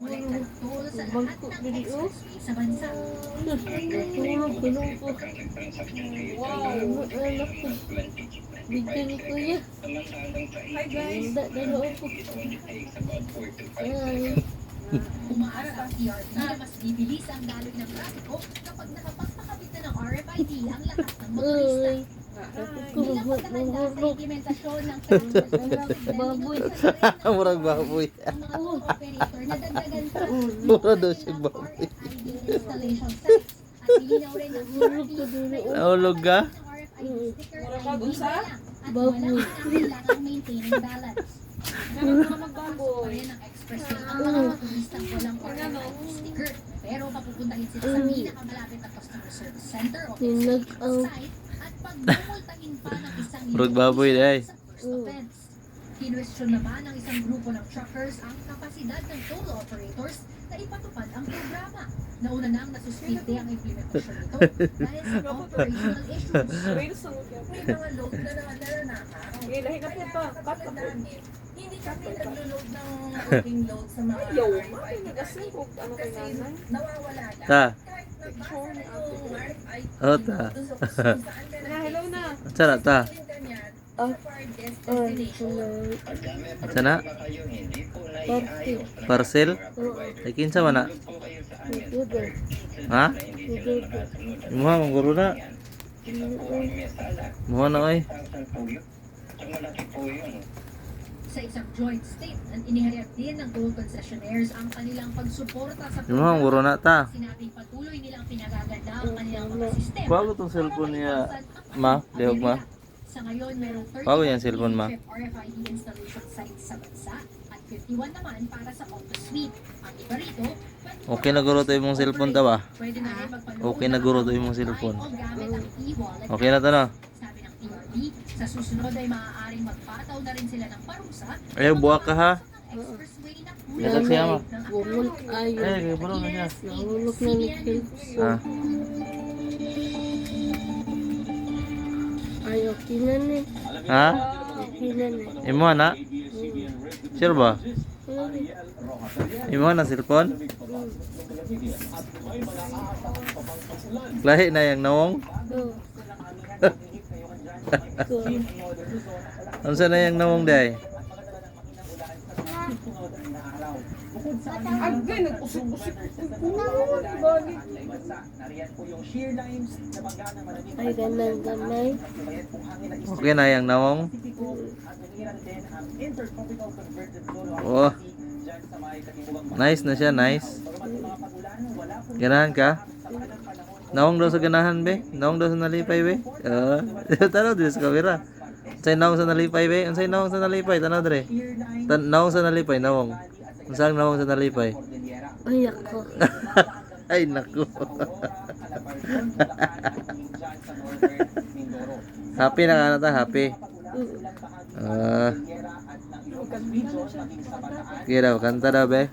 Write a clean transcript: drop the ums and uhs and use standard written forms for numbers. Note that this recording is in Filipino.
Bangko diri o. sa bansa. Tulog ko. Wow. Anak ko. Bigyan ni kuya. Hi guys! Hindi, dalo ako. Ay. Umaasa ang TRT na mas bibilis ang daloy ng trapiko kapag nakapagpakabit na ng RFID ang lahat ng motorista. Ay. Dapat ko Bilang pagkakanda sa maghurok. implementasyon ng Baboy. Murag baboy. ang mga toll operator na dagdagan pa Mura daw siya baboy. RFID installation sites at ilinaw rin ng Hulog ko TRT diri o. Nahulog ka? ng RFID sticker ay Mura hindi sa? lang at Baboy. walang kailangang maintaining balance. Meron mga Pa magbaboy. rin ang expressway ang mga motoristang walang RFID sticker. Pero papupuntahin sila sa pinakamalapit na customer service center o Tinag-out. site at pagmumultahin pa ng isang Murag baboy, day. sa first offense. Kinwestiyon naman ng isang grupo ng truckers ang kapasidad ng toll operators na ipatupad ang programa. Nauna nang nasuspinde ang implementasyon nito dahil sa operational issues. Rails ang ukyat. May mga load na nananakaw. Okay, lahi na po pa. Cut na po. Hindi kami naglo-load ng loading load sa mga Yo, RFID. mami, nag-asing ko. Ano kay Kasi nanay? nawawala na. Ta. Kahit nabasa na yung RFID Oh, ta. dun sa kung saan ka Na, hello na. Sana ta. nagtitin ka niyan, Ah. sa farthest Ay, destination. tulog. Sana? Party. Parcel? Oo. Ay kinsa man na? Tudo. Ha? Tudo. Imuha mong guro na. Imuha na oy. Sa isang joint statement, inihayag din ng toll concessionaires ang kanilang pagsuporta sa Imuha mong guro na ta. Sinabing patuloy nilang pinagaganda ang kanilang mga sistema. Bago tong cellphone niya, ma. Lihok ma. Sa ngayon, merong 30 Bago yan cellphone, ma. RFID installation sites sa bansa at 51 naman para sa auto suite. Ang iba rito, Okay na guro to imong cellphone ta ba? pwede na rin magpa-load Okay na ng guro to auto imong supply cellphone. o gamit ang e-wallet. Okay na to no? Sabi ng TRB, sa susunod ay maaaring magpataw na rin sila ng parusa. Ayaw, buwak ka ha. Expressway na Dalag siya, ma. Bumul ayo. Eh, kaya bro na siya. Nahulog na ni Kelso. Ah. Ay, okay na ni. Ha? Okay na ni. Imuha na? Sure ba? Imuha na cellphone? Lahi na yung nawong? Oo. Ano sa na yung nawong day? Agay, nag-usik-usik. Ay, ganang gamay. Okay na yung nawong? Oh. Nice na siya, nice. Ganahan ka? Nawong daw sa ganahan be? Nawong daw sa nalipay be? Tanaw din sa kamera. Unsay nawong sa nalipay be? Unsay nawong sa nalipay? Tanaw dire. Nawong sa nalipay, nawong. Unsang nawong sa nalipay? Ay, ako. Ay naku. Happy na ka na ta, happy. Kira, kanta daw be?